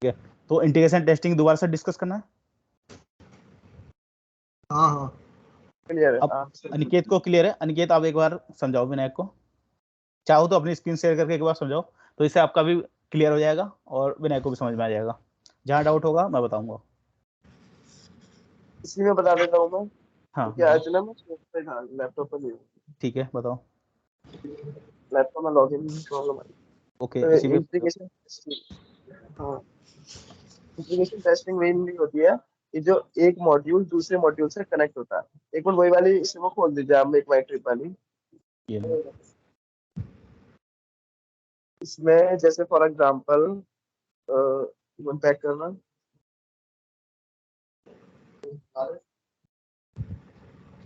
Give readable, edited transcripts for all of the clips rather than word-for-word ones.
ठीक है, तो इंटीग्रेशन टेस्टिंग दोबारा से डिस्कस करना है। हाँ हाँ क्लियर है। अब अनिकेत को क्लियर है? अनिकेत आप एक बार समझाओ विनायक को, चाहो तो अपनी स्क्रीन शेयर करके एक बार समझाओ, तो इससे आपका भी क्लियर हो जाएगा और विनायक को भी समझ में आ जाएगा। जहाँ डाउट होगा मैं बताऊंगा। इसी में बता देता हूँ मैं, हाँ क्योंकि आज ना मैं पे था, लैपटॉप पर नहीं हूँ। ठीक है, बताओ। लैपटॉप में लॉगिन प्रॉब्लम आई। ओके, तो इसी पे इंटीग्रेशन, हाँ, इंटीग्रेशन टेस्टिंग मेनली होती है कि जो एक मॉड्यूल दूसरे मॉड्यूल से कनेक्ट होता है। एक बार वही वाली इसमें खोल दीजिए आप, एक माई ट्रिप वाली। ये लो। इसमें जैसे फॉर एग्जांपल पैक करना,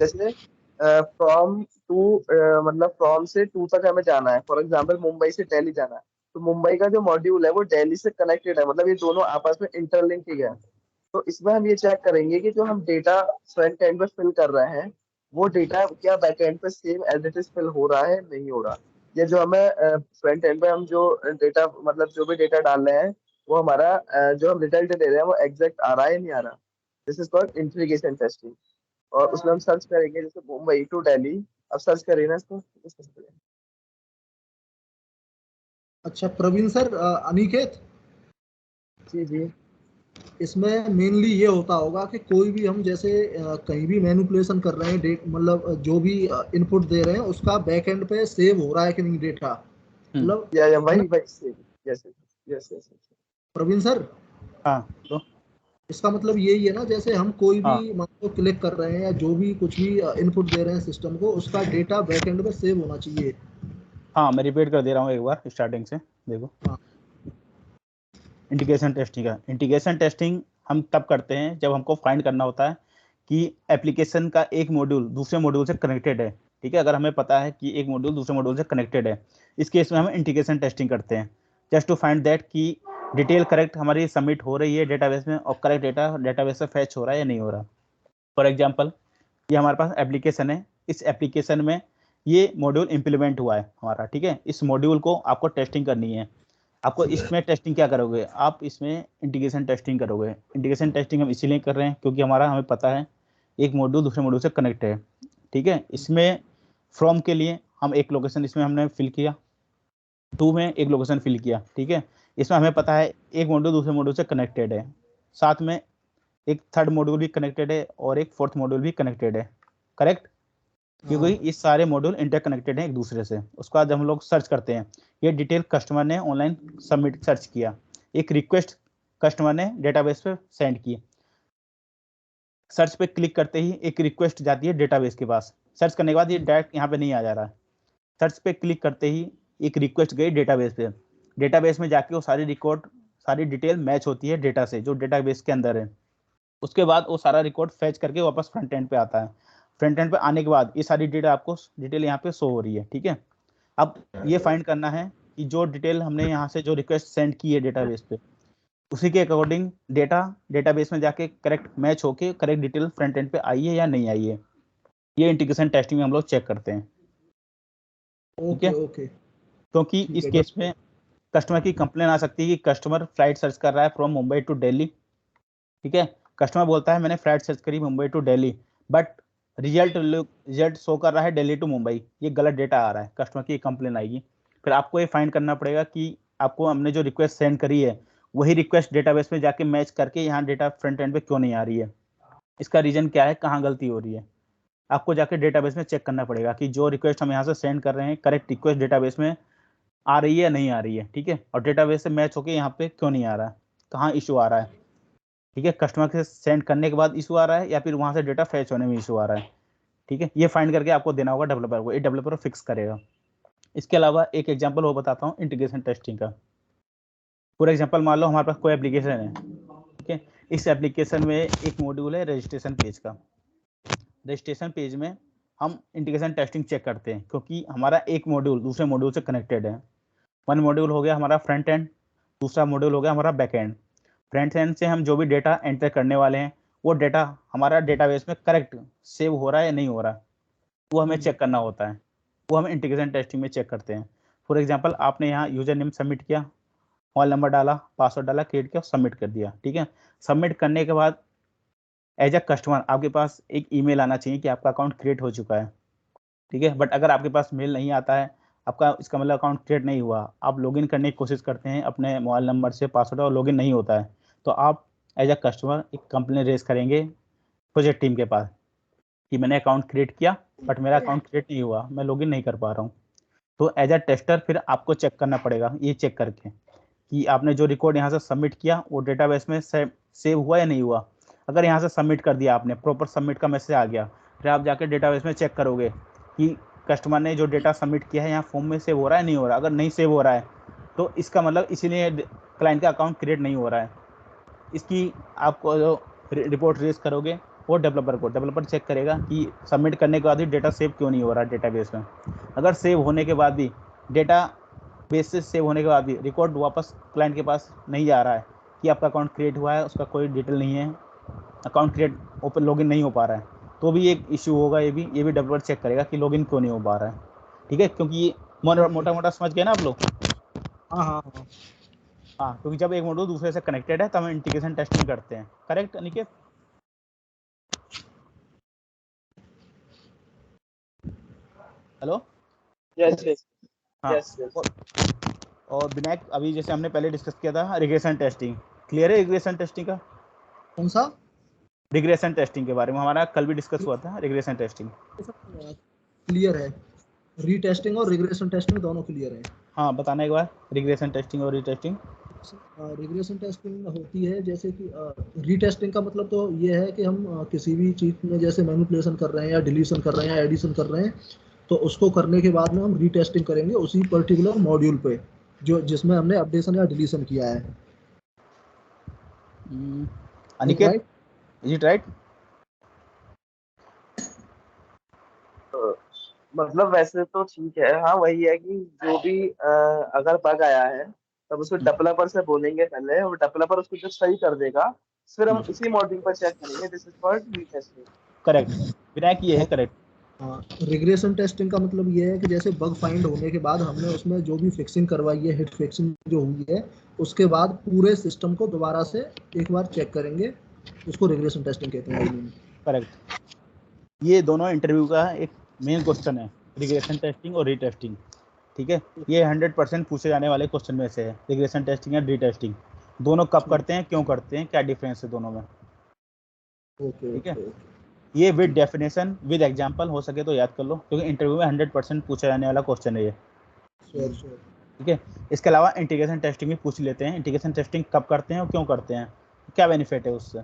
जैसे फ्रॉम टू, मतलब फ्रॉम से टू तक हमें जाना है। फॉर एग्जांपल मुंबई से दिल्ली जाना है, तो मुंबई का जो मॉड्यूल है वो दिल्ली से कनेक्टेड है, मतलब ये दोनों आपस में इंटरलिंक ही है। तो इसमें हम ये चेक करेंगे कि जो हम डेटा फ्रंट एंड पे फिल कर रहे हैं, वो डेटा क्या बैक एंड पे same as it is fill हो रहा है, नहीं हो रहा। ये जो हमें फ्रंट एंड पे हम जो डेटा, मतलब जो भी डेटा डाल रहे हैं, वो हमारा जो हम रिजल्ट दे रहे हैं वो एग्जैक्ट आ रहा है नहीं आ रहा। This is called integration testing. और उसमें हम सर्च करेंगे जैसे मुंबई टू दिल्ली। अब सर्च करिए ना इसको। अच्छा प्रवीण सर, अनिकेत, जी जी। इसमें मेनली ये होता होगा कि कोई भी हम जैसे कहीं भी मैनिपुलेशन कर रहे हैं, डेट मतलब जो भी इनपुट दे रहे हैं उसका बैक एंड पे सेव हो रहा है कि नहीं डेटा, मतलब या है वही ना वही same. Yes yes yes. Praveen sir. हाँ तो इसका मतलब यही है ना, जैसे हम कोई भी हाँ मान लो क्लिक कर रहे हैं या जो भी कुछ भी इनपुट दे रहे हैं सिस्टम को, उसका डेटा बैक एंड पे सेव होना चाहिए। हाँ, मैं रिपीट कर दे रहा हूँ एक बार स्टार्टिंग से। देखो, हाँ इंटीग्रेशन टेस्टिंग का, इंटीग्रेशन टेस्टिंग हम तब करते हैं जब हमको फाइंड करना होता है कि एप्लीकेशन का एक मॉड्यूल दूसरे मॉड्यूल से कनेक्टेड है। ठीक है, अगर हमें पता है कि एक मॉड्यूल दूसरे मॉड्यूल से कनेक्टेड है, इस केस में हम इंटीग्रेशन टेस्टिंग करते हैं जस्ट टू फाइंड दैट कि डिटेल करेक्ट हमारी सबमिट हो रही है डेटाबेस में और करेक्ट डेटा डेटाबेस से फैच हो रहा है या नहीं हो रहा। फॉर एग्जाम्पल, ये हमारे पास एप्लीकेशन है, इस एप्लीकेशन में ये मॉड्यूल इंप्लीमेंट हुआ है हमारा। ठीक है, इस मॉड्यूल को आपको टेस्टिंग करनी है। आपको इसमें टेस्टिंग क्या करोगे, आप इसमें इंटीग्रेशन टेस्टिंग करोगे। इंटीग्रेशन टेस्टिंग हम इसीलिए कर रहे हैं क्योंकि हमें पता है एक मॉड्यूल दूसरे मॉड्यूल से कनेक्ट है। ठीक है, इसमें फ्रॉम के लिए हम एक लोकेशन इसमें हमने फिल किया, टू में एक लोकेशन फिल किया। ठीक है, इसमें हमें पता है एक मॉड्यूल दूसरे मॉड्यूल से कनेक्टेड है, साथ में एक थर्ड मॉड्यूल भी कनेक्टेड है और एक फोर्थ मॉड्यूल भी कनेक्टेड है। करेक्ट, क्योंकि ये सारे मॉड्यूल इंटरकनेक्टेड हैं एक दूसरे से। उसके बाद जब हम लोग सर्च करते हैं, ये डिटेल कस्टमर ने ऑनलाइन सबमिट सर्च किया, एक रिक्वेस्ट कस्टमर ने डेटाबेस पे सेंड की, सर्च पे क्लिक करते ही एक रिक्वेस्ट जाती है डेटाबेस के पास। सर्च करने के बाद ये डायरेक्ट यहाँ पे नहीं आ जा रहा है, सर्च पे क्लिक करते ही एक रिक्वेस्ट गई डेटाबेस पे। डेटाबेस में जाके वो सारी रिकॉर्ड, सारी डिटेल मैच होती है डेटा से जो डेटाबेस के अंदर है। उसके बाद वो सारा रिकॉर्ड फैच करके वापस फ्रंट एंड पे आता है। फ्रंट एंड पे आने के बाद ये सारी डिटेल आपको डिटेल यहाँ पे शो हो रही है। ठीक है, अब ये फाइंड करना है कि जो डिटेल हमने यहाँ से जो रिक्वेस्ट सेंड की है डेटाबेस पे, उसी के अकॉर्डिंग डेटा डेटाबेस में जाके करेक्ट मैच होके करेक्ट डिटेल फ्रंट एंड पे आई है या नहीं आई है। ये इंटीग्रेशन टेस्टिंग में हम लोग चेक करते हैं। ठीक ओके है, ओके क्योंकि ठीक इस है केस में कस्टमर की कंप्लेन आ सकती है कि कस्टमर फ्लाइट सर्च कर रहा है फ्रॉम मुंबई टू दिल्ली। ठीक है, कस्टमर बोलता है मैंने फ्लाइट सर्च करी Mumbai to Delhi, but result show कर रहा है दिल्ली टू मुंबई, ये गलत डेटा आ रहा है, कस्टमर की कंप्लेन आएगी। फिर आपको ये फाइंड करना पड़ेगा कि आपको हमने जो रिक्वेस्ट सेंड करी है वही रिक्वेस्ट डेटाबेस में जाके मैच करके यहाँ डेटा फ्रंट एंड पे क्यों नहीं आ रही है, इसका रीजन क्या है, कहाँ गलती हो रही है। आपको जाके डेटाबेस में चेक करना पड़ेगा कि जो रिक्वेस्ट हम यहाँ से सेंड कर रहे हैं करेक्ट रिक्वेस्ट डेटाबेस में आ रही है या नहीं आ रही है। ठीक है, और डेटाबेस से मैच होके यहाँ पे क्यों नहीं आ रहा है, कहाँ इशू आ रहा है। ठीक है, कस्टमर के सेंड करने के बाद इशू आ रहा है या फिर वहां से डेटा फैच होने में इशू आ रहा है। ठीक है, ये फाइंड करके आपको देना होगा डेवलपर को, ये डेवलपर फिक्स करेगा। इसके अलावा एक एग्जांपल और बताता हूँ इंटीग्रेशन टेस्टिंग का। फॉर एग्जांपल मान लो हमारे पास कोई एप्लीकेशन है। ठीक है, इस एप्लीकेशन में एक मॉड्यूल है रजिस्ट्रेशन पेज का। रजिस्ट्रेशन पेज में हम इंटीग्रेशन टेस्टिंग चेक करते हैं क्योंकि हमारा एक मॉड्यूल दूसरे मॉड्यूल से कनेक्टेड है। वन मॉड्यूल हो गया हमारा फ्रंट एंड, दूसरा मॉड्यूल हो गया हमारा बैक एंड। फ्रंट एंड से हम जो भी डेटा एंटर करने वाले हैं वो डेटा हमारा डेटाबेस में करेक्ट सेव हो रहा है या नहीं हो रहा है, वो हमें चेक करना होता है। वो हम इंटीग्रेशन टेस्टिंग में चेक करते हैं। फॉर एग्जांपल आपने यहाँ यूजर नेम सबमिट किया, मोबाइल नंबर डाला, पासवर्ड डाला, क्रिएट किया, सबमिट कर दिया। ठीक है, सबमिट करने के बाद एज अ कस्टमर आपके पास एक ईमेल आना चाहिए कि आपका अकाउंट क्रिएट हो चुका है। ठीक है, बट अगर आपके पास मेल नहीं आता है आपका, इसका मतलब अकाउंट क्रिएट नहीं हुआ, आप लॉगिन करने की कोशिश करते हैं अपने मोबाइल नंबर से, पासवर्ड और लॉगिन नहीं होता है, तो आप एज अ कस्टमर एक कंप्लेन रेज करेंगे प्रोजेक्ट टीम के पास कि मैंने अकाउंट क्रिएट किया बट मेरा अकाउंट क्रिएट नहीं हुआ, मैं लॉगिन नहीं कर पा रहा हूँ। तो एज अ टेस्टर फिर आपको चेक करना पड़ेगा, ये चेक करके कि आपने जो रिकॉर्ड यहाँ से सबमिट किया वो डेटाबेस में सेव हुआ या नहीं हुआ। अगर यहाँ से सबमिट कर दिया आपने, प्रॉपर सबमिट का मैसेज आ गया, फिर आप जाके डेटाबेस में चेक करोगे कि कस्टमर ने जो डेटा सबमिट किया है यहाँ फॉर्म में सेव हो रहा है नहीं हो रहा। अगर नहीं सेव हो रहा है तो इसका मतलब इसीलिए क्लाइंट का अकाउंट क्रिएट नहीं हो रहा है। इसकी आपको जो रिपोर्ट रेज करोगे वो डेवलपर चेक करेगा कि सबमिट करने के बाद भी डेटा सेव क्यों नहीं हो रहा डेटाबेस में। अगर सेव होने के बाद भी डेटा बेस से सेव होने के बाद भी रिकॉर्ड वापस क्लाइंट के पास नहीं जा रहा है कि आपका अकाउंट क्रिएट हुआ है, उसका कोई डिटेल नहीं है, अकाउंट क्रिएट ओपन लॉगिन नहीं हो पा रहा है, तो भी एक इश्यू होगा। ये भी डेवलपर चेक करेगा कि लॉगिन क्यों नहीं हो पा रहा है। ठीक है, क्योंकि ये मोटा मोटा समझ गए ना आप लोग? हाँ हाँ हाँ हाँ, क्योंकि जब एक मॉड्यूल दूसरे से कनेक्टेड है तब हम इंटीग्रेशन टेस्टिंग करते हैं। Correct Aniket? Hello? Yes yes हाँ। Yes yes. और विनायक, अभी जैसे हमने पहले डिस्कस किया था रिग्रेशन टेस्टिंग, क्लियर है रिग्रेशन टेस्टिंग का? कौन सा? रिग्रेशन टेस्टिंग के बारे में हमारा कल भी डिस्कस हुआ था, रिग्रेशन टेस्टिंग। क्लियर है, रीटेस्टिंग और रिग्रेशन टेस्टिंग दोनों क्लियर है। हाँ, बताना एक बार रिग्रेशन टेस्टिंग और रीटेस्टिंग। रिग्रेशन टेस्टिंग होती है जैसे कि रीटेस्टिंग का मतलब तो ये है कि हम किसी भी चीज में जैसे मैनिपुलेशन कर रहे हैं या डिलीशन कर रहे हैं या एडिशन कर रहे हैं, तो उसको करने के बाद में हम रीटेस्टिंग करेंगे उसी पर्टिकुलर मॉड्यूल पे जो जिसमें हमने अपडेशन या डिलीशन किया है। Aniket, right? Is it right? मतलब वैसे तो ठीक है, हाँ वही है कि जो भी अगर बग आया है तब उसको डेवलपर से बोलेंगे पहले, और डेवलपर उसको जब सही कर देगा फिर हम उसी मॉड्यूल पर चेक करेंगे। This is called retesting. Correct Vinayak, ये है करेक्ट। हाँ, रिग्रेशन टेस्टिंग का मतलब ये है कि जैसे बग फाइंड होने के बाद हमने उसमें जो भी फिक्सिंग करवाई है, हिट फिक्सिंग जो हुई है, उसके बाद पूरे सिस्टम को दोबारा से एक बार चेक करेंगे, उसको रिग्रेशन टेस्टिंग कहते हैं। करेक्ट, ये दोनों इंटरव्यू का एक मेन क्वेश्चन है, रिग्रेशन टेस्टिंग और रीटेस्टिंग। ठीक है, ये 100% पूछे जाने वाले क्वेश्चन में से है, रिग्रेशन टेस्टिंग या रीटेस्टिंग दोनों कब करते हैं, क्यों करते हैं, क्या डिफरेंस है दोनों में। ठीक है, ये विद डेफिनेशन विद एग्जांपल हो सके तो याद कर लो, क्योंकि इंटरव्यू में 100% पूछा जाने वाला क्वेश्चन है ये। ठीक है, इसके अलावा इंटीग्रेशन टेस्टिंग भी पूछ लेते हैं, इंटीग्रेशन टेस्टिंग कब करते हैं और क्यों करते हैं, क्या बेनिफिट है उससे।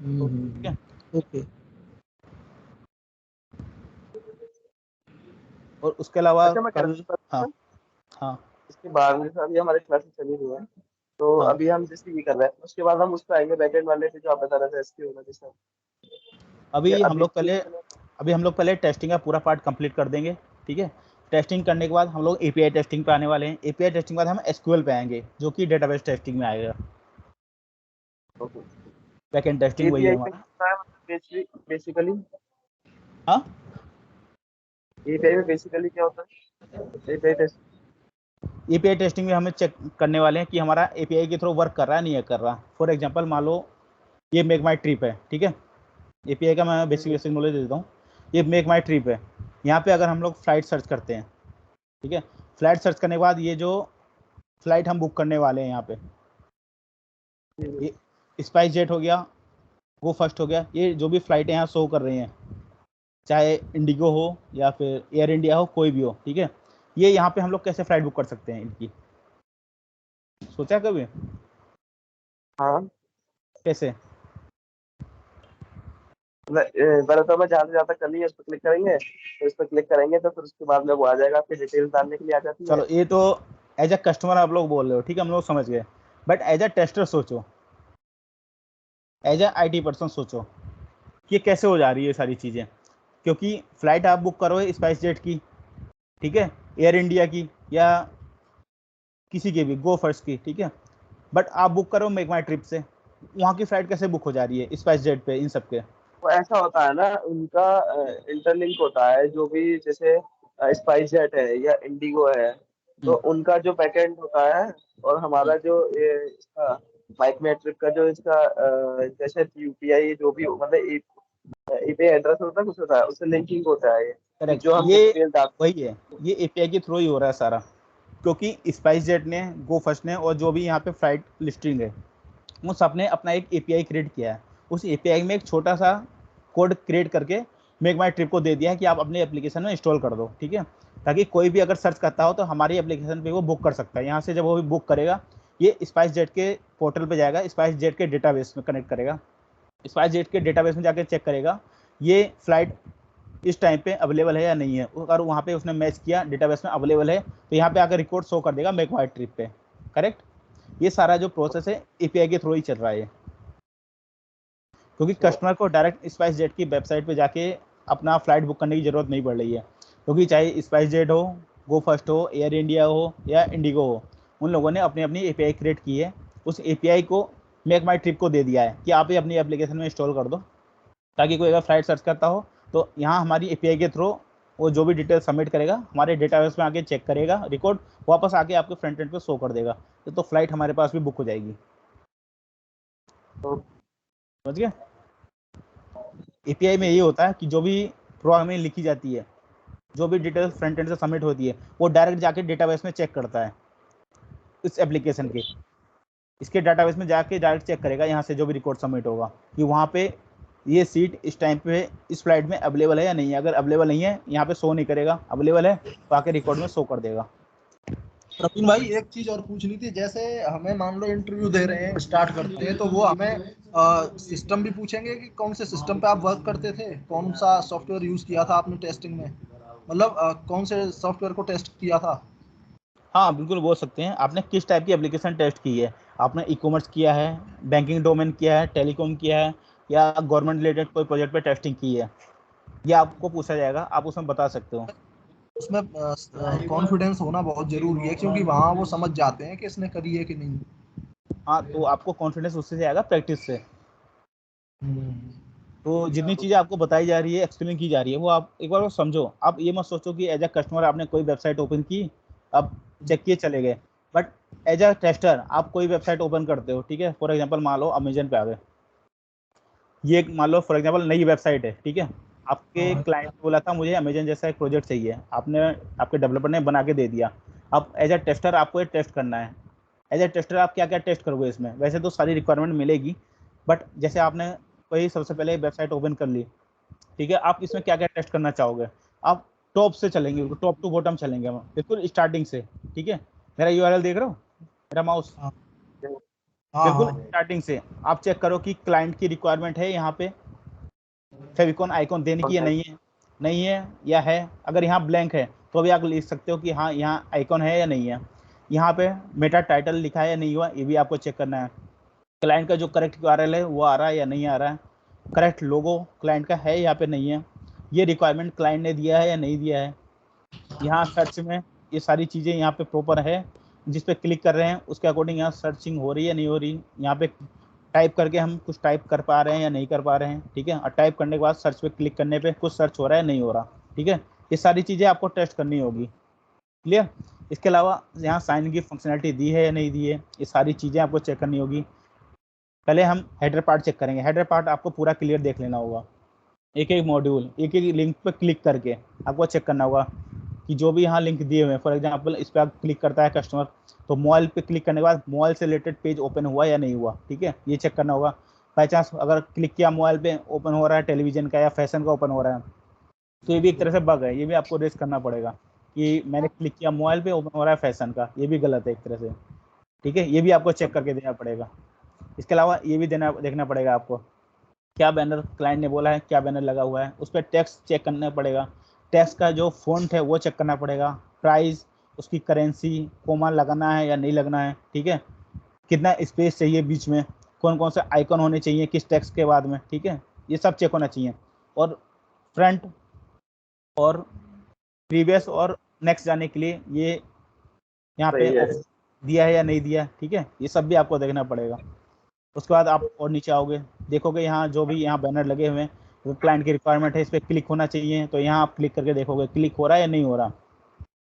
ठीक है, ओके। और उसके अलावा अच्छा, मैं कल, हाँ हाँ इसके बाद में अभी हमारी क्लासेस चली रही है, तो हाँ, अभी हम जैसे ये कर रहे हैं उसके बाद हम उस पर आएंगे बैकएंड वाले पे जो आप बता रहे थे एसक्यूएल वाले सब। अभी हम अभी लोग पहले टेस्टिंग का पूरा पार्ट कंप्लीट कर देंगे। ठीक है, टेस्टिंग करने के बाद हम लोग एपीआई टेस्टिंग पे आने वाले हैं, एपीआई टेस्टिंग के बाद हम एसक्यूएल पे आएंगे जो कि डेटाबेस टेस्टिंग में आएगा। बैकएंड टेस्टिंग वही है एपीआई हमारा। बेसिकली हाँ, एपीआई में बेसिकली क्या होता है? एपीआई टेस्ट एपीआई टेस्टिंग में हमें चेक करने वाले हैं कि हमारा एपीआई के थ्रू वर्क कर रहा है नहीं है कर रहा। फॉर एग्जांपल मान लो ये मेक माई ट्रिप है। ठीक है, एपीआई का मैं बेसिक नॉलेज दे देता हूँ। ये मेक माई ट्रिप है, यहाँ पे अगर हम लोग फ्लाइट सर्च करते हैं, ठीक है, फ्लाइट सर्च करने के बाद ये जो फ्लाइट हम बुक करने वाले हैं यहाँ पे, ये स्पाइस जेट हो गया, गो फर्स्ट हो गया, ये जो भी फ्लाइट यहाँ शो कर रही हैं, चाहे इंडिगो हो या फिर एयर इंडिया हो, कोई भी हो। ठीक है, ये यहाँ पे हम लोग कैसे फ्लाइट बुक कर सकते हैं इनकी, सोचा कभी? हाँ, कैसे? पहले तो हमें जहाँ से ज़्यादा करनी है उस पर क्लिक करेंगे, तो इस पर क्लिक करेंगे तो फिर उसके बाद में वो आ जाएगा, आपकी डिटेल्स डालने के लिए आ जाती है। चलो, ये तो एज अ कस्टमर आप लोग बोल रहे हो, ठीक है, हम लोग समझ गए। बट एज अ टेस्टर सोचो, एज अ आईटी पर्सन सोचो कि ये कैसे हो जा रही है ये सारी चीज़ें। क्योंकि फ्लाइट आप बुक करो स्पाइस जेट की, ठीक है, एयर इंडिया की या किसी की भी, गो फर्स्ट की, ठीक है, बट आप बुक करो मेक माई ट्रिप से, वहाँ की फ्लाइट कैसे बुक हो जा रही है स्पाइस जेट पे, इन सब के? तो ऐसा होता है ना, उनका इंटरलिंक होता है, जो भी जैसे स्पाइस जेट है या इंडिगो है तो उनका जो बैकएंड होता है और हमारा जो ये इसका माइकमेट्रिक का जो इसका जैसे यूपीआई जो भी मतलब ईपीआई एड्रेस होता है कुछ होता है उससे लिंकिंग होता है ये कि करेक्ट, जो हम ये डिटेल डालते वही है, ये एपीआई के थ्रू ही हो रहा है सारा, क्योंकि स्पाइस जेट ने, गो फर्स्ट ने और जो भी यहाँ पे फ्लाइट लिस्टिंग है, उन सब ने अपना एक एपीआई क्रिएट किया है। उस एपीआई में एक छोटा सा कोड क्रिएट करके मेक माई ट्रिप को दे दिया है कि आप अपने एप्लीकेशन में इंस्टॉल कर दो, ठीक है, ताकि कोई भी अगर सर्च करता हो तो हमारी एप्लीकेशन पे वो बुक कर सकता है। यहाँ से जब वो बुक करेगा, ये स्पाइस जेट के पोर्टल पे जाएगा, स्पाइस जेट के डेटाबेस में कनेक्ट करेगा, स्पाइस जेट के डेटाबेस में जाकर चेक करेगा ये फ्लाइट इस टाइम पे अवेलेबल है या नहीं है। अगर वहाँ पे उसने मैच किया, डेटाबेस में अवेलेबल है, तो यहाँ पे आकर रिकॉर्ड शो कर देगा मेक माई ट्रिप पे। करेक्ट, ये सारा जो प्रोसेस है एपीआई के थ्रू ही चल रहा है, क्योंकि कस्टमर को डायरेक्ट स्पाइस जेट की वेबसाइट पे जाके अपना फ्लाइट बुक करने की जरूरत नहीं पड़ रही है, क्योंकि चाहे स्पाइस जेट हो, गो फर्स्ट हो, एयर इंडिया हो या इंडिगो हो, उन लोगों ने अपनी अपनी एपीआई क्रिएट की है। उस एपीआई को मेक माई ट्रिप को दे दिया है कि आप ये अपनी एप्लीकेशन में इंस्टॉल कर दो, ताकि कोई अगर फ्लाइट सर्च करता हो तो यहाँ हमारी एपीआई के थ्रू वो जो भी डिटेल सबमिट करेगा हमारे डेटाबेस में आके चेक करेगा, रिकॉर्ड वापस आके आपके फ्रंट एंड पे शो कर देगा, तो फ्लाइट हमारे पास भी बुक हो जाएगी। समझ गए? एपीआई में ये होता है कि जो भी प्रोग्रामिंग लिखी जाती है, जो भी डिटेल फ्रंट एंड से सबमिट होती है, वो डायरेक्ट जाके डेटाबेस में चेक करता है इस एप्लीकेशन के, इसके डेटाबेस में जाके डायरेक्ट चेक करेगा यहाँ से जो भी रिकॉर्ड सबमिट होगा कि वहाँ पे ये सीट इस टाइम पे इस फ्लाइट में अवेलेबल है या नहीं है। अगर अवेलेबल नहीं है, यहाँ पे शो नहीं करेगा, अवेलेबल है तो आके रिकॉर्ड में शो कर देगा। प्रवीण भाई एक चीज और पूछनी थी, जैसे हमें मान लो इंटरव्यू दे रहे हैं, स्टार्ट करते हैं, तो वो हमें सिस्टम भी पूछेंगे कि कौन से सिस्टम पे आप वर्क करते थे, कौन सा सॉफ्टवेयर यूज किया था आपने टेस्टिंग में, मतलब कौन से सॉफ्टवेयर को टेस्ट किया था? हाँ बिल्कुल बोल सकते हैं, आपने किस टाइप की एप्लीकेशन टेस्ट की है, आपने ई कॉमर्स किया है, बैंकिंग डोमेन किया है, टेलीकॉम किया है, या गवर्नमेंट रिलेटेड कोई प्रोजेक्ट पे टेस्टिंग की है, ये आपको पूछा जाएगा, आप उसमें बता सकते हो। उसमें कॉन्फिडेंस होना बहुत जरूरी है, क्योंकि वहाँ वो समझ जाते हैं कि इसने करी है कि नहीं। हाँ, तो आपको कॉन्फिडेंस उससे से आएगा, प्रैक्टिस से। तो जितनी चीज़ें आपको बताई जा रही है, एक्सप्लेन की जा रही है, वो आप एक बार वो समझो। आप ये मत सोचो कि एज अ कस्टमर आपने कोई वेबसाइट ओपन की, अब चेक किए चले गए, बट एज अ टेस्टर आप कोई वेबसाइट ओपन करते हो, ठीक है, फॉर एग्जांपल मान लो अमेजन पे आ गए, ये मान लो फॉर एग्जांपल नई वेबसाइट है, ठीक है, आपके क्लाइंट ने बोला था मुझे अमेजन जैसा एक प्रोजेक्ट चाहिए, आपने आपके डेवलपर ने बना के दे दिया। अब एज अ टेस्टर आपको ये टेस्ट करना है। एज अ टेस्टर आप क्या क्या टेस्ट करोगे इसमें? वैसे तो सारी रिक्वायरमेंट मिलेगी, बट जैसे आपने कोई सबसे पहले वेबसाइट ओपन कर ली, ठीक है, आप इसमें क्या क्या टेस्ट करना चाहोगे? आप टॉप से चलेंगे, टॉप टू बॉटम चलेंगे हम, बिल्कुल स्टार्टिंग से, ठीक है, मेरा यूआरएल देख रहे हो, मेरा माउस, हाँ बिल्कुल हाँ स्टार्टिंग से आप चेक करो कि क्लाइंट की रिक्वायरमेंट है यहाँ पे फेविकॉन आइकॉन देने की या नहीं है, नहीं है या है। अगर यहाँ ब्लैंक है तो भी आप लिख सकते हो कि हाँ यहाँ आइकॉन है या नहीं है। यहाँ पे मेटा टाइटल लिखा है या नहीं हुआ, ये भी आपको चेक करना है। क्लाइंट का जो करेक्ट यूआरएल है वो आ रहा है या नहीं आ रहा है, करेक्ट लोगो क्लाइंट का है यहाँ पे नहीं है, ये रिक्वायरमेंट क्लाइंट ने दिया है या नहीं दिया है। यहाँ सर्च में ये सारी चीज़ें यहाँ पे प्रॉपर है, जिस पे क्लिक कर रहे हैं उसके अकॉर्डिंग यहाँ सर्चिंग हो रही है नहीं हो रही, यहाँ पे टाइप करके हम कुछ टाइप कर पा रहे हैं या नहीं कर पा रहे हैं, ठीक है, और टाइप करने के बाद सर्च पे क्लिक करने पे कुछ सर्च हो रहा है नहीं हो रहा, ठीक है, ये सारी चीज़ें आपको टेस्ट करनी होगी। क्लियर? इसके अलावा यहाँ साइन की फंक्शनलिटी दी है या नहीं दी है, ये सारी चीज़ें आपको चेक करनी होगी। पहले हम हेडर पार्ट चेक करेंगे, हेडर पार्ट आपको पूरा क्लियर देख लेना होगा, एक एक मॉड्यूल एक एक लिंक पर क्लिक करके आपको चेक करना होगा कि जो भी यहाँ लिंक दिए हुए हैं, फॉर एग्जांपल इस पर आप क्लिक करता है कस्टमर, तो मोबाइल पे क्लिक करने के बाद मोबाइल से रिलेटेड पेज ओपन हुआ या नहीं हुआ, ठीक है, ये चेक करना होगा। बाई चांस अगर क्लिक किया मोबाइल पे ओपन हो रहा है टेलीविजन का या फैशन का ओपन हो रहा है, तो ये भी एक तरह से बग है, ये भी आपको रेस करना पड़ेगा कि मैंने क्लिक किया मोबाइल पे ओपन हो रहा है फैशन का, ये भी गलत है एक तरह से, ठीक है, ये भी आपको चेक करके देना पड़ेगा। इसके अलावा ये भी देखना पड़ेगा आपको क्या बैनर क्लाइंट ने बोला है, क्या बैनर लगा हुआ है, उस पर टेक्स्ट चेक करना पड़ेगा, टेक्स्ट का जो फॉन्ट है वो चेक करना पड़ेगा, प्राइस, उसकी करेंसी, कोमा लगाना है या नहीं लगना है, ठीक है, कितना स्पेस चाहिए बीच में, कौन कौन से आइकन होने चाहिए किस टेक्स्ट के बाद में, ठीक है, ये सब चेक होना चाहिए। और फ्रंट और प्रीवियस और नेक्स्ट जाने के लिए ये यहाँ पे ऑप्शन दिया है या नहीं दिया, ठीक है, ये सब भी आपको देखना पड़ेगा। उसके बाद आप और नीचे आओगे, देखोगे यहाँ जो भी यहाँ बैनर लगे हुए हैं वो क्लाइंट की रिक्वायरमेंट है, इस पर क्लिक होना चाहिए, तो यहाँ आप क्लिक करके देखोगे क्लिक हो रहा है या नहीं हो रहा।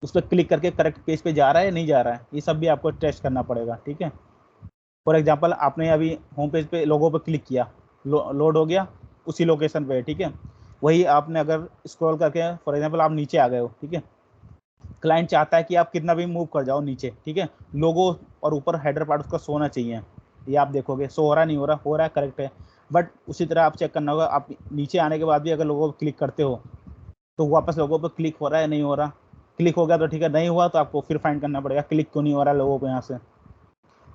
उस पर क्लिक करके करेक्ट पेज पे जा रहा है या नहीं जा रहा है, ये सब भी आपको टेस्ट करना पड़ेगा। ठीक है, फॉर एग्जांपल आपने अभी होम पेज पे लोगो पे क्लिक किया, लोड हो गया उसी लोकेशन पे। ठीक है, वही आपने अगर स्क्रॉल करके फॉर एग्जांपल आप नीचे आ गए हो, ठीक है, क्लाइंट चाहता है कि आप कितना भी मूव कर जाओ नीचे, ठीक है, लोगो और ऊपर हेडर पार्ट उसका सोना चाहिए। ये आप देखोगे शो हो रहा नहीं हो रहा है, करेक्ट है। बट उसी तरह आप चेक करना होगा, आप नीचे आने के बाद भी अगर लोगों पर क्लिक करते हो तो वापस लोगों पर क्लिक हो रहा है नहीं हो रहा। क्लिक हो गया तो ठीक है, नहीं हुआ तो आपको फिर फाइंड करना पड़ेगा क्लिक क्यों नहीं हो रहा लोगों पे। यहाँ से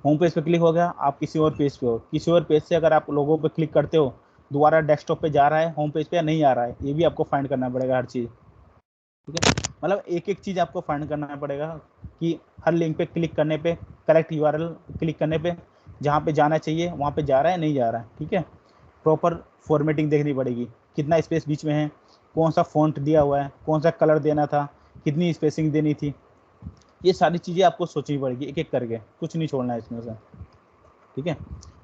होम पेज पे क्लिक हो गया, आप किसी और पेज पे हो, किसी और पेज से अगर आप लोगों पे क्लिक करते हो दोबारा डेस्कटॉप पे जा रहा है, होम पेज पे या नहीं आ रहा है, ये भी आपको फाइंड करना पड़ेगा हर चीज़। ठीक है, मतलब एक एक चीज़ आपको फाइंड करना पड़ेगा कि हर लिंक पे क्लिक करने पे, करेक्ट यूआरएल क्लिक करने पे जहाँ पे जाना चाहिए वहाँ पे जा रहा है नहीं जा रहा है। ठीक है, प्रॉपर फॉर्मेटिंग देखनी पड़ेगी, कितना स्पेस बीच में है, कौन सा फॉन्ट दिया हुआ है, कौन सा कलर देना था, कितनी स्पेसिंग देनी थी, ये सारी चीज़ें आपको सोचनी पड़ेगी एक एक करके, कुछ नहीं छोड़ना है इसमें से। ठीक है,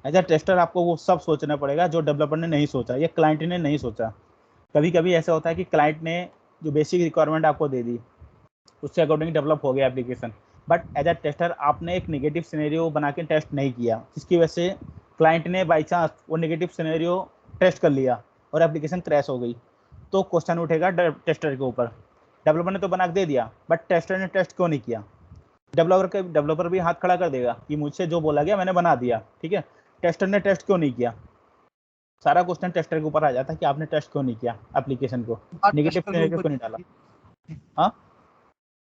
एज अ टेस्टर आपको वो सब सोचना पड़ेगा जो डेवलपर ने नहीं सोचा या क्लाइंट ने नहीं सोचा। कभी कभी ऐसा होता है कि क्लाइंट ने जो बेसिक रिक्वायरमेंट आपको दे दी उससे अकॉर्डिंग डेवलप हो गया application, but as a tester आपने एक नेगेटिव सिनेरियो बना के टेस्ट नहीं किया, जिसकी वजह से क्लाइंट ने बाई चांस वो नेगेटिव सिनेरियो टेस्ट कर लिया और एप्लीकेशन क्रैश हो गई, तो क्वेश्चन उठेगा टेस्टर के ऊपर। डेवलपर ने तो बना के दे दिया बट टेस्टर ने टेस्ट क्यों नहीं किया। डेवलपर भी हाथ खड़ा कर देगा कि मुझसे जो बोला गया मैंने बना दिया, ठीक है, टेस्टर ने टेस्ट क्यों नहीं किया। सारा क्वेश्चन टेस्टर के ऊपर आ जाता है कि आपने टेस्ट क्यों नहीं किया एप्लीकेशन को, नेगेटिव सिनेरियो क्यों नहीं डाला। हाँ,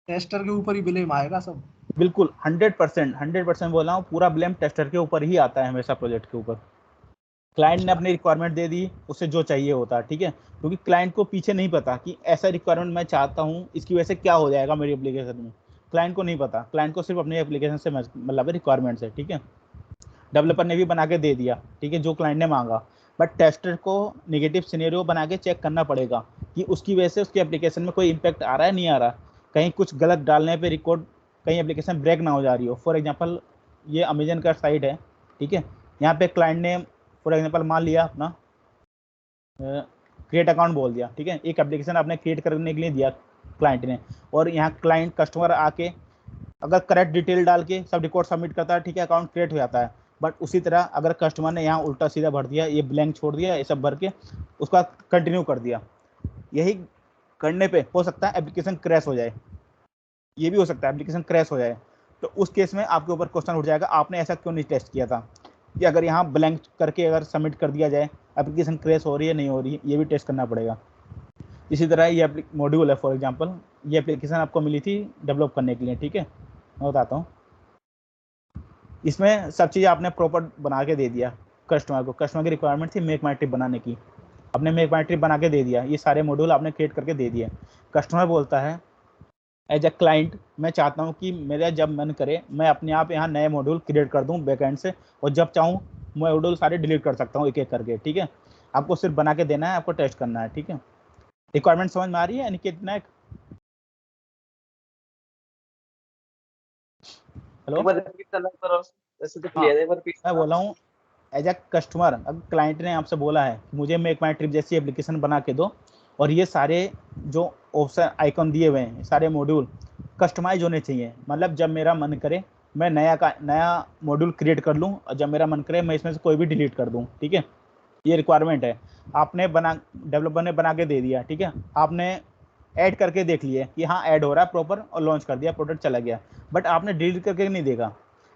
टेस्टर के ऊपर ही ब्लेम आएगा सब। बिल्कुल 100% बोल रहा हूँ, पूरा ब्लेम टेस्टर के ऊपर ही आता है हमेशा प्रोजेक्ट के ऊपर। क्लाइंट ने अपनी रिक्वायरमेंट दे दी, उसे जो चाहिए होता है, ठीक है, क्योंकि क्लाइंट को पीछे नहीं पता कि ऐसा रिक्वायरमेंट मैं चाहता हूँ, इसकी वजह से क्या हो जाएगा मेरी एप्लीकेशन में। क्लाइंट को नहीं पता, क्लाइंट को सिर्फ अपनी एप्लीकेशन से मतलब रिक्वायरमेंट से। ठीक है, डेवलपर ने भी बना के दे दिया, ठीक है, जो क्लाइंट ने मांगा, बट टेस्टर को नेगेटिव सिनेरियो बना के चेक करना पड़ेगा कि उसकी वजह से उसकी एप्लीकेशन में कोई इम्पैक्ट आ रहा है नहीं आ रहा, कहीं कुछ गलत डालने पे रिकॉर्ड कहीं एप्लीकेशन ब्रेक ना हो जा रही हो। फॉर एग्जांपल ये अमेजन का साइट है, ठीक है, यहाँ पे क्लाइंट ने फॉर एग्जांपल मान लिया अपना क्रिएट अकाउंट बोल दिया, ठीक है, एक एप्लीकेशन आपने क्रिएट करने के लिए दिया क्लाइंट ने, और यहाँ क्लाइंट कस्टमर आके अगर करेक्ट डिटेल डाल के सब रिकॉर्ड सबमिट करता है, ठीक है, अकाउंट क्रिएट हो जाता है। बट उसी तरह अगर कस्टमर ने यहाँ उल्टा सीधा भर दिया, ये ब्लैंक छोड़ दिया, ये सब भर के उसका कंटिन्यू कर दिया, यही करने पे हो सकता है एप्लीकेशन क्रैश हो जाए, ये भी हो सकता है एप्लीकेशन क्रैश हो जाए। तो उस केस में आपके ऊपर क्वेश्चन उठ जाएगा आपने ऐसा क्यों नहीं टेस्ट किया था, कि अगर यहाँ ब्लैंक करके अगर सबमिट कर दिया जाए एप्लीकेशन क्रैश हो रही है नहीं हो रही है, ये भी टेस्ट करना पड़ेगा। इसी तरह ये मॉड्यूल है, फॉर एग्जांपल ये एप्लीकेशन आपको मिली थी डेवलप करने के लिए, ठीक है, मैं बताता हूँ। इसमें सब चीज़ आपने प्रॉपर बना के दे दिया कस्टमर को, कस्टमर की रिक्वायरमेंट थी मेक माई ट्रिप बनाने की, आपने मेक माई ट्रिप बना के दे दिया, ये सारे मॉड्यूल आपने क्रिएट करके दे दिए। कस्टमर बोलता है एज अ क्लाइंट मैं चाहता हूँ कि मेरा जब मन करे मैं अपने आप यहाँ नए मॉड्यूल क्रिएट कर दूँ बैकएंड से, और जब चाहूँ मॉड्यूल सारे डिलीट कर सकता हूँ एक एक करके। ठीक है, आपको सिर्फ बना के देना है, आपको टेस्ट करना है। ठीक है, रिक्वायरमेंट समझ में आ रही है अनिकेत नायक? हेलो, मैं बोला हूँ एज अ कस्टमर, अब क्लाइंट ने आपसे बोला है कि मुझे मेक माई ट्रिप जैसी एप्लीकेशन बना के दो, और ये सारे जो ऑप्शन आइकन दिए हुए हैं सारे मॉड्यूल कस्टमाइज होने चाहिए, मतलब जब मेरा मन करे मैं नया मॉड्यूल क्रिएट कर लूँ, और जब मेरा मन करे मैं इसमें से कोई भी डिलीट कर दूँ। ठीक है, ये रिक्वायरमेंट है, आपने डेवलपर ने बना के दे दिया, ठीक है, आपने ऐड करके देख लिए कि हाँ ऐड हो रहा है प्रॉपर, और लॉन्च कर दिया, प्रोडक्ट चला गया, बट आपने डिलीट करके नहीं देखा।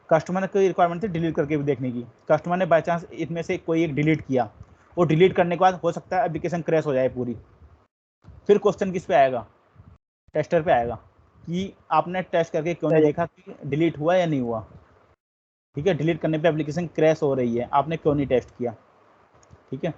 कस्टमर की रिक्वायरमेंट थी डिलीट करके भी देखने की, कस्टमर ने बाई चांस इनमें से कोई एक डिलीट किया, वो डिलीट करने के बाद हो सकता है एप्लीकेशन क्रैश हो जाए पूरी, फिर क्वेश्चन किस पे आएगा, टेस्टर पे आएगा कि आपने टेस्ट करके क्यों नहीं देखा कि डिलीट हुआ या नहीं हुआ। ठीक है, डिलीट करने पे एप्लीकेशन क्रैश हो रही है, आपने क्यों नहीं टेस्ट किया। ठीक है,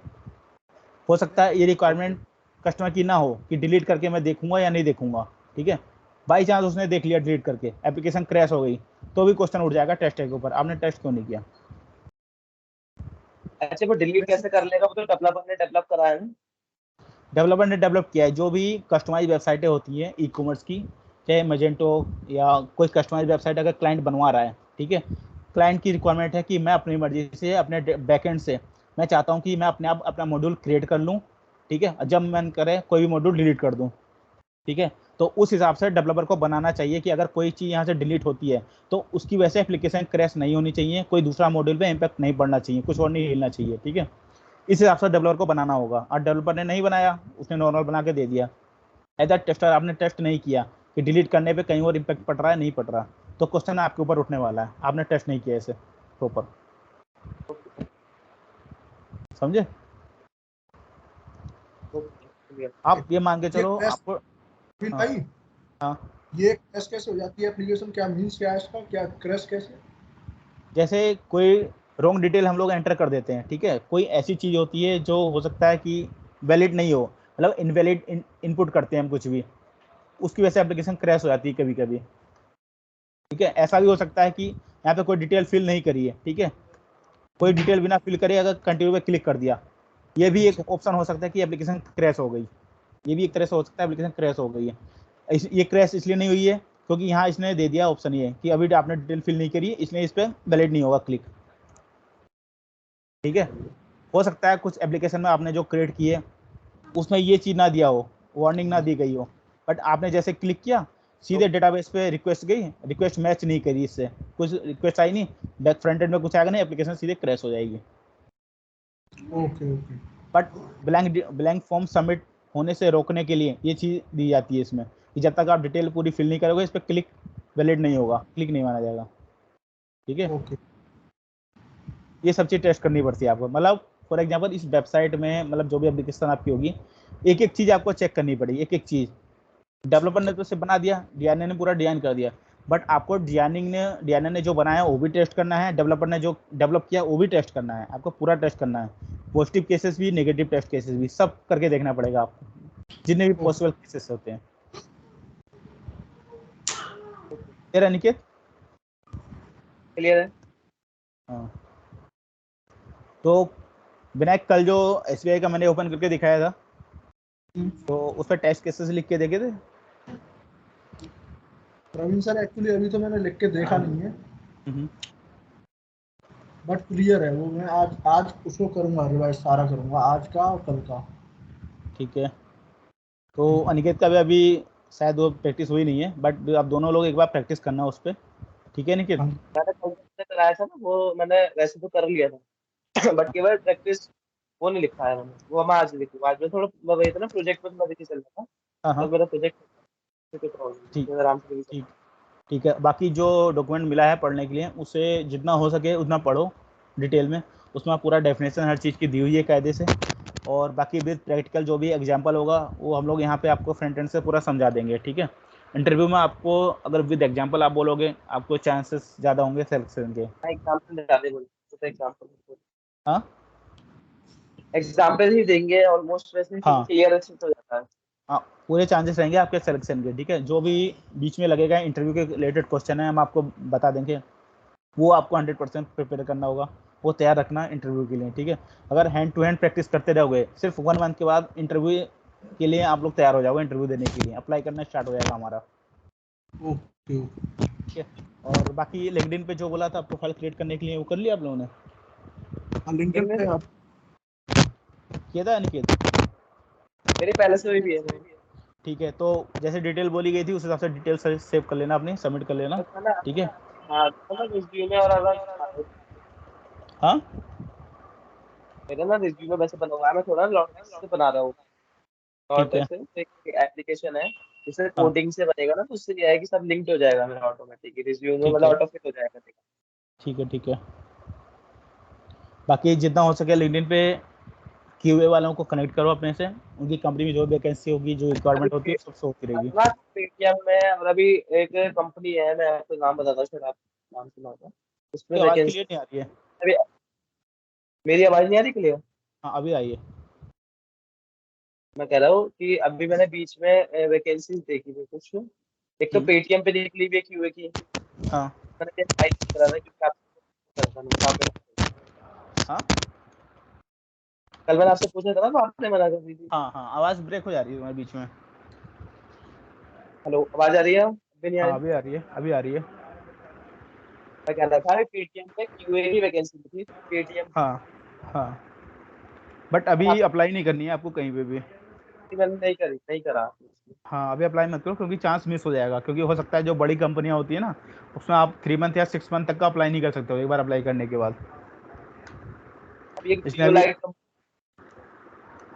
हो सकता है ये रिक्वायरमेंट कस्टमर की ना हो कि डिलीट करके मैं देखूंगा या नहीं देखूंगा। ठीक है, बाई चांस उसने देख लिया डिलीट करके एप्लीकेशन क्रैश हो गई, तो भी क्वेश्चन उठ जाएगा टेस्ट के ऊपर, आपने टेस्ट क्यों नहीं किया। अच्छा, वो डिलीट कैसे कर लेगा, वो तो डेवलपर ने डेवलप करा है ना। डेवलपर ने डेवलप किया है, जो भी कस्टमाइज वेबसाइटें होती हैं ई कॉमर्स की, चाहे मजेंटो या कोई कस्टमाइज वेबसाइट अगर क्लाइंट बनवा रहा है, ठीक है, क्लाइंट की रिक्वायरमेंट है कि मैं अपनी मर्जी से अपने बैकएंड से मैं चाहता हूँ कि मैं अपने आप अपना मॉड्यूल क्रिएट कर लूँ, ठीक है, जब मन करे कोई भी मॉड्यूल डिलीट कर दूँ। ठीक है, तो उस हिसाब से डेवलपर को बनाना चाहिए कि अगर कोई चीज़ यहाँ से डिलीट होती है तो उसकी वजह से एप्लीकेशन क्रैश नहीं होनी चाहिए, कोई दूसरा मॉड्यूल पे इम्पैक्ट नहीं पड़ना चाहिए, कुछ और नहीं हिलना चाहिए। ठीक है, इस हिसाब से डेवलपर को बनाना होगा। और डेवलपर ने नहीं बनाया, उसने नॉर्मल बना के दे दिया। एज अ टेस्टर आपने टेस्ट नहीं किया कि डिलीट करने पे कहीं और इम्पैक्ट पड़ रहा है नहीं पड़ रहा, तो क्वेश्चन आपके ऊपर उठने वाला है, आपने टेस्ट नहीं किया इसे प्रॉपर। समझे? आप ये मान के चलो आपको भाई हाँ ये क्रैश कैसे हो जाती है एप्लीकेशन, क्या मींस क्या है इसका, क्या क्रैश कैसे? जैसे कोई रॉन्ग डिटेल हम लोग एंटर कर देते हैं, ठीक है, कोई ऐसी चीज़ होती है जो हो सकता है कि वैलिड नहीं हो, मतलब इनवैलिड इनपुट करते हैं हम कुछ भी, उसकी वजह से एप्लीकेशन क्रैश हो जाती है कभी कभी। ठीक है, ऐसा भी हो सकता है कि यहाँ पे कोई डिटेल फिल नहीं करी है, ठीक है, कोई डिटेल बिना फिल करे अगर कंटिन्यू पे क्लिक कर दिया, ये भी एक ऑप्शन हो सकता है कि एप्लीकेशन क्रैश हो गई। ये भी एक तरह से हो सकता है एप्लीकेशन क्रैश हो गई है। ये क्रैश इसलिए नहीं हुई है क्योंकि यहाँ इसने दे दिया ऑप्शन ये कि अभी आपने डिटेल फिल नहीं करी, इसलिए इस पर वैलिड नहीं होगा क्लिक। ठीक है, हो सकता है कुछ एप्लीकेशन में आपने जो क्रिएट किए उसमें ये चीज़ ना दिया हो, वार्निंग ना दी गई हो, बट आपने जैसे क्लिक किया सीधे डेटाबेस पे रिक्वेस्ट गई, रिक्वेस्ट मैच नहीं करी, इससे कुछ रिक्वेस्ट आई नहीं, बैक फ्रंट एंड में कुछ आएगा नहीं, एप्लीकेशन सीधे क्रैश हो जाएगी। Okay okay. But blank form submit होने से रोकने के लिए ये चीज़ दी जाती है इसमें कि जब तक आप डिटेल पूरी फिल नहीं करोगे इस पर क्लिक वैलिड नहीं होगा, क्लिक नहीं माना जाएगा। ठीक है, ओके ये सब चीज़ टेस्ट करनी पड़ती है आपको। मतलब फॉर एग्जांपल इस वेबसाइट में मतलब जो भी एप्लीकेशन आपकी होगी, एक एक चीज़ आपको चेक करनी पड़ेगी, एक एक चीज़। डेवलपर ने तो सिर्फ बना दिया, डिजाइनर ने पूरा डिजाइन कर दिया, बट आपको डिजाइनर ने जो बनाया वो भी टेस्ट करना है, डेवलपर ने जो डेवलप किया वो भी टेस्ट करना है, आपको पूरा टेस्ट करना है। पॉजिटिव केसेस भी, नेगेटिव टेस्ट केसेस भी, सब करके देखना पड़ेगा आपको, जितने भी पॉसिबल केसेस होते हैं। तेरा निकेत क्लियर है? हाँ, तो विनायक कल जो SBI का मैंने ओपन करके दिखाया था, तो उस पर टेस्ट केसेस लिख के देखे थे प्रवीण सर? एक्चुअली अभी तो मैंने लिख के देखा नहीं है, बट क्लियर है वो। मैं आज उसको करूंगा, रिवाइज सारा करूंगा, आज का और कल का। ठीक है, तो अनिकेत का भी अभी शायद वो प्रैक्टिस हुई नहीं है, बट आप दोनों लोग एक बार प्रैक्टिस करना उस पर। ठीक है निकेत? मैंने कल से कराया था ना, वो मैंने वैसे तो कर लिया था बट केवल प्रैक्टिस वो नहीं लिखा है मैंने, वो मैं आज लिखूंगा। आज मैं थोड़ा वही था ना, प्रोजेक्ट में थोड़ा बिजी चल रहा था, हाँ तो हाँ, मेरा प्रोजेक्ट ठीक आराम से ठीक ठीक है। बाकी जो डॉक्यूमेंट मिला है पढ़ने के लिए उसे जितना हो सके उतना पढ़ो डिटेल में, उसमें पूरा डेफिनेशन हर चीज़ की दी हुई है कायदे से। और बाकी विद प्रैक्टिकल जो भी एग्जांपल होगा वो हम लोग यहाँ पे आपको फ्रंट एंड से पूरा समझा देंगे। ठीक है, इंटरव्यू में आपको अगर विद एग्जांपल आप बोलोगे आपको चांसेस ज़्यादा होंगे सिलेक्शन के। एग्जाम्पल डाले बोले तो एग्जाम्पल हाँ एग्जाम्पल ही देंगे ऑलमोस्ट, वैसे हाँ क्लियर अच्छे से हो जाता है। हाँ, पूरे चांसेस रहेंगे आपके सिलेक्शन के। ठीक है, जो भी बीच में लगेगा इंटरव्यू के रिलेटेड क्वेश्चन है हम आपको बता देंगे, वो आपको 100% प्रिपेयर करना होगा, वो तैयार रखना इंटरव्यू के लिए। ठीक है, अगर हैंड टू हैंड प्रैक्टिस करते रहोगे सिर्फ 1 मंथ के बाद इंटरव्यू के लिए आप लोग तैयार हो जाओगे, इंटरव्यू देने के लिए अप्लाई करना स्टार्ट हो जाएगा हमारा। ओके ठीक है, और बाकी लिंक्डइन पे जो बोला था प्रोफाइल क्रिएट करने के लिए वो कर लिया आप लोगों ने? लिंक्डइन पे आप किया था अनिकेत? मेरी पहले से हुई भी है। ठीक है, तो जैसे डिटेल बोली गई थी उस हिसाब से डिटेल सेव कर लेना, अपनी सबमिट कर लेना। ठीक है, हाँ तो रिज्यूमे और अगर हाँ मेरा ना रिज्यूमे वैसे बना हुआ है, मैं थोड़ा लॉन्टेक्स से बना रहा हूँ। ठीक है, लॉन्टेक्स से एक एप्लीकेशन है जिससे हाँ कोडिंग से बनेगा ना, तो उससे ये है कि सब लिंक्ड हो जाएगा मेरा ऑटोमेटिक, रिज्यूमे ठीक मतलब है, ऑटो फिट हो जाएगा। ठीक है, ठीक है। बाकी जितना हो सके लिंक्डइन पे QA वालों को कनेक्ट करो अपने से, उनकी कंपनी में जो वैकेंसी होगी जो अभी रिक्वायरमेंट होती है सब से होती रहेगी। पेटीएम में, और अभी एक कंपनी है, मैं आपको नाम बताता हूँ, शायद आप नाम सुना होगा, उसमें की आवाज़ वैकेंसी। क्लियर नहीं आ रही है। अभी मेरी आवाज नहीं आ रही क्लियर? हाँ अभी आई है। मैं कह रहा हूँ कि अभी मैंने बीच में वैकेंसी देखी थी कुछ, एक तो पेटीएम पे निकली हुई है क्यूए की, हाँ मैंने अप्लाई करा था क्योंकि आपसे करता हूँ वहाँ पे। हाँ कल मैंने आपसे पूछा था ना, तो आपने मना कर दी थी। हाँ हाँ, आवाज़ ब्रेक हो जा रही है तुम्हारे बीच में। हेलो, आवाज आ रही है? अभी नहीं आ हाँ रही? अभी आ रही है, अभी आ रही है। मैं कह रहा था पेटीएम पे क्यूए की वैकेंसी थी, पेटीएम। हाँ हाँ, बट अभी अप्लाई नहीं करनी है आपको कहीं पे भी। मैंने नहीं करा। हाँ अभी अप्लाई मत करो क्योंकि चांस मिस हो जाएगा, क्योंकि हो सकता है जो बड़ी कंपनियां होती है ना उसमें आप 3 मंथ या 6 मंथ तक का अप्लाई नहीं कर सकते हो एक बार अप्लाई करने के बाद। अभी एक इसलिए अभी जियोलाइट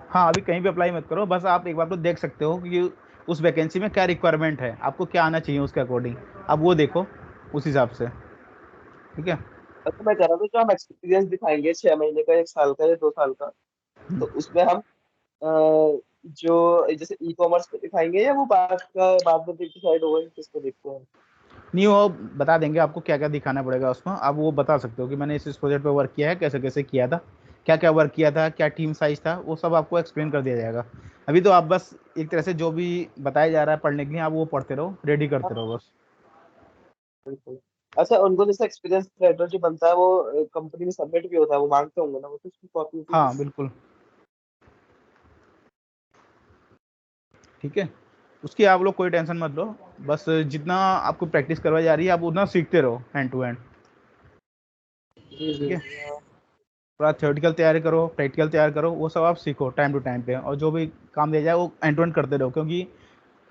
हाँ अभी कहीं भी अप्लाई मत करो, बस आप एक बार तो देख सकते हो कि उस वैकेंसी में क्या रिक्वायरमेंट है, आपको क्या आना चाहिए उसके अकॉर्डिंग, आप वो देखो उस हिसाब से, ठीक है। तो मैं कह रहा था जो हम एक्सपीरियंस दिखाएंगे 6 महीने का, 1 साल का या 2 साल का, तो उसमें हम जो जैसे ई कॉमर्स पे दिखाएंगे या वो बाद में डिसाइड होगा कि किसको देखते हैं। नहीं वो बता देंगे आपको क्या क्या दिखाना पड़ेगा उसमें, आप वो बता सकते हो कि मैंने इस प्रोजेक्ट पे वर्क किया है, कैसे कैसे किया था, क्या क्या वर्क किया था, क्या टीम साइज था, वो सब आपको एक्सप्लेन कर दिया जाएगा। अभी तो आप बस एक तरह से जो भी बताया जा रहा है पढ़ने के लिए आप वो पढ़ते रहो, रेडी करते रहो बस। बिल्कुल। अच्छा, उनको जैसे एक्सपीरियंस लेटर जो बनता है वो कंपनी में सबमिट भी होता है, वो मांगते होंगे ना वो, तो उसकी कॉपी भी। हाँ बिल्कुल, ठीक है। उसकी आप लोग कोई टेंशन मत लो, बस जितना आपको प्रैक्टिस करवाई जा रही है आप उतना सीखते रहो हैंड टू हैंड, जी ठीक जी। है। पूरा थ्योरेटिकल तैयारी करो, प्रैक्टिकल तैयार करो, वो सब आप सीखो टाइम टू टाइम पे, और जो भी काम दिया जाए वो एंड टू एंड करते रहो, क्योंकि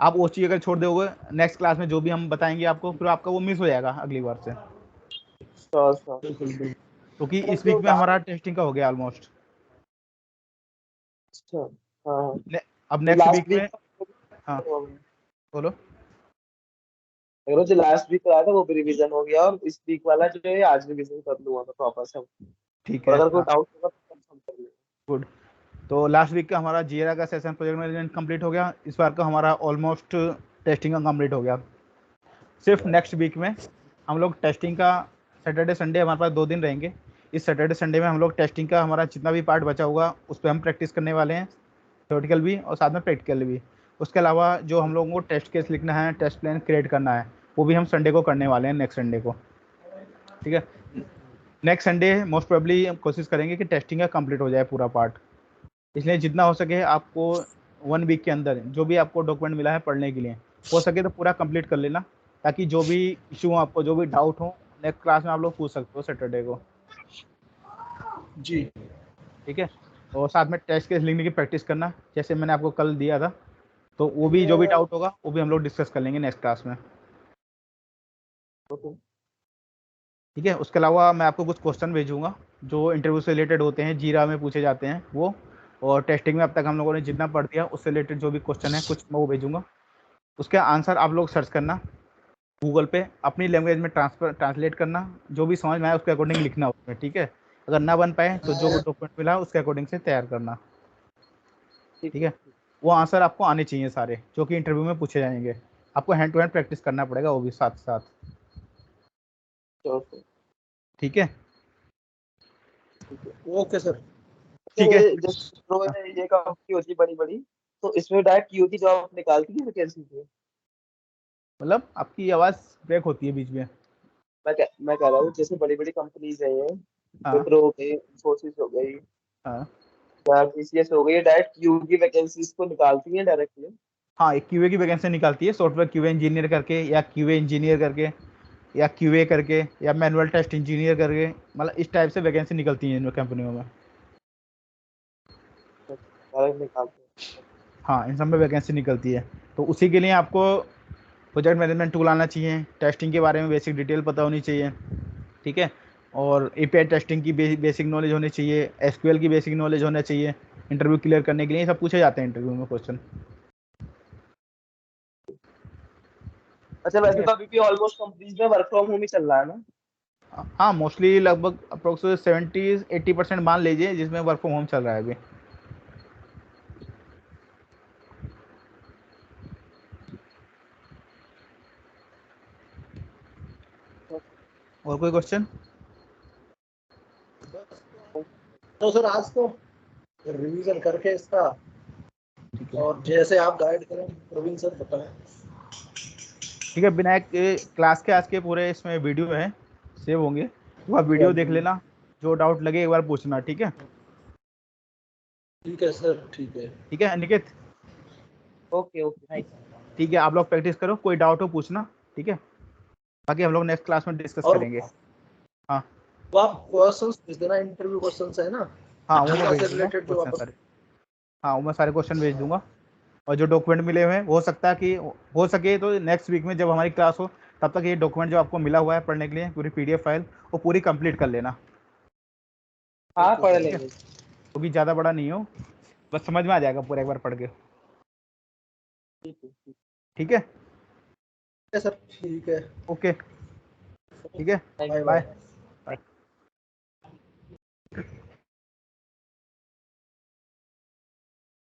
आप वो चीज़ अगर छोड़ दोगे नेक्स्ट क्लास में जो भी हम बताएंगे आपको फिर आपका वो मिस हो जाएगा अगली बार से, श्योर श्योर। बिल्कुल बिल्कुल। क्योंकि तो इस जो वीक में हमारा टेस्टिंग का हो गया ऑलमोस्ट। अच्छा। हाँ हाँ। अब जो नेक्स्ट लास्ट वीक में, वीक हाँ बोलो। अगर जो लास्ट वीक आया था वो भी रिवीजन हो गया, और इस वीक वाला जो है आज रिवीजन कर लूंगा मैं प्रॉपर से। ठीक और है अगर कोई हाँ, डाउट होगा तो कंफर्म कर लेंगे। गुड। तो लास्ट वीक का हमारा जीरा का सेशन प्रोजेक्ट मैनेजमेंट कंप्लीट हो गया, इस बार का हमारा ऑलमोस्ट टेस्टिंग का कंप्लीट हो गया। सिर्फ नेक्स्ट वीक में हम लोग टेस्टिंग का सैटरडे संडे हमारे पास 2 दिन रहेंगे, इस सैटरडे संडे में हम लोग टेस्टिंग का हमारा जितना भी पार्ट बचा होगा उस पर हम प्रैक्टिस करने वाले हैं, थ्योरेटिकल भी और साथ में प्रैक्टिकल भी। उसके अलावा जो हम लोगों को टेस्ट केस लिखना है, टेस्ट प्लान क्रिएट करना है, वो भी हम संडे को करने वाले हैं, नेक्स्ट संडे को, ठीक है। नेक्स्ट संडे मोस्ट प्रोबेबली हम कोशिश करेंगे कि टेस्टिंग का कंप्लीट हो जाए पूरा पार्ट, इसलिए जितना हो सके आपको 1 वीक के अंदर जो भी आपको डॉक्यूमेंट मिला है पढ़ने के लिए हो सके तो पूरा कंप्लीट कर लेना, ताकि जो भी इशू हो आपको, जो भी डाउट हो नेक्स्ट क्लास में आप लोग पूछ सकते हो सैटरडे को, जी ठीक है। और साथ में टेस्ट केस लिखने की प्रैक्टिस करना जैसे मैंने आपको कल दिया था, तो वो भी जो भी डाउट होगा वो भी हम लोग डिस्कस कर लेंगे नेक्स्ट क्लास में, ओके। ठीक है। उसके अलावा मैं आपको कुछ क्वेश्चन भेजूंगा जो इंटरव्यू से रिलेटेड होते हैं, जीरा में पूछे जाते हैं वो, और टेस्टिंग में अब तक हम लोगों ने जितना पढ़ दिया उससे रिलेटेड जो भी क्वेश्चन है कुछ मैं वो भेजूंगा, उसके आंसर आप लोग सर्च करना गूगल पे, अपनी लैंग्वेज में ट्रांसलेट करना, जो भी समझ में आए उसके अकॉर्डिंग लिखना उसमें, ठीक है। अगर ना बन पाए तो जो डॉक्यूमेंट मिला उसके अकॉर्डिंग से तैयार करना, ठीक ठीक है। है। वो आंसर आपको आने चाहिए सारे जो कि इंटरव्यू में पूछे जाएंगे, आपको हैंड टू हैंड प्रैक्टिस करना पड़ेगा वो भी साथ साथ, श्योर श्योर। ठीक है। ठीक है। Okay sir. तो ठीक है जैसे जो ये कंपनी होती है बड़ी बड़ी, तो इसमें डायरेक्ट क्यू की जॉब निकालती है वैकेंसी पे। मतलब आपकी आवाज़ ब्रेक होती है बीच में। मैं कह रहा हूँ जैसे बड़ी बड़ी कंपनीज है, हाँ विप्रो हो गई, इंफोसिस हो गई, हाँ या टीसीएस हो गई, डायरेक्ट क्यू की वैकेंसीज को निकालती है डायरेक्टली। हाँ, एक क्यूए की वैकेंसी निकालती है, सॉफ्टवेयर क्यूए इंजीनियर करके या क्यूए इंजीनियर करके या क्यूए करके या मैनुअल टेस्ट इंजीनियर करके, मतलब इस टाइप से वैकेंसी निकलती है इन कंपनियों में। डायरेक्ट निकालते हैं। हाँ इन सब में वैकेंसी निकलती है, तो उसी के लिए आपको प्रोजेक्ट मैनेजमेंट टूल आना चाहिए, टेस्टिंग के बारे में बेसिक डिटेल पता होनी चाहिए, ठीक है। और एपीआई टेस्टिंग की बेसिक नॉलेज होनी चाहिए, एसक्यूएल की बेसिक नॉलेज होना चाहिए, इंटरव्यू क्लियर करने के लिए सब पूछे जाते हैं इंटरव्यू में क्वेश्चन, अच्छा, ठीक वैसे है। तो अभी भी ऑलमोस्ट कंपनीज में वर्क फ्रॉम होम ही चल रहा है ना। हाँ मोस्टली लगभग अप्रोक्सीमेट 70-80% मान लीजिए जिसमें वर्क फ्रॉम होम चल रहा है अभी। और कोई क्वेश्चन? तो सर आज तो रिवीजन करके इसका, ठीक है और जैसे आप गाइड करें प्रवीण सर बताएं। ठीक है, विनायक क्लास के आज के पूरे इसमें वीडियो है, सेव होंगे, तो आप वीडियो देख लेना, जो डाउट लगे एक बार पूछना, ठीक है। ठीक है सर, ठीक है। ठीक है अनिकेत, ओके ओके। ठीक है आप लोग प्रैक्टिस करो, कोई डाउट हो पूछना, ठीक है। बाकी हम लोग नेक्स्ट क्लास में डिस्कस और करेंगे। हाँ वो आप क्वेश्चंस भेज देना, इंटरव्यू क्वेश्चंस है ना, हाँ वो मैं जीरा भेज से दूंगा रिलेटेड जो क्वेश्चन आप। सारे, हाँ वो मैं सारे क्वेश्चन भेज दूंगा, और जो डॉक्यूमेंट मिले हुए हैं हो सकता है कि हो सके तो नेक्स्ट वीक में जब हमारी क्लास हो तब तक ये डॉक्यूमेंट जो आपको मिला हुआ है पढ़ने के लिए पूरी पीडीएफ फाइल वो पूरी कंप्लीट कर लेना। हाँ पढ़ लेंगे। वो भी ज़्यादा बड़ा नहीं हो, बस समझ में आ जाएगा पूरा एक बार पढ़ के। ठीक है सर, ठीक है, ओके, ठीक है, बाय बाय।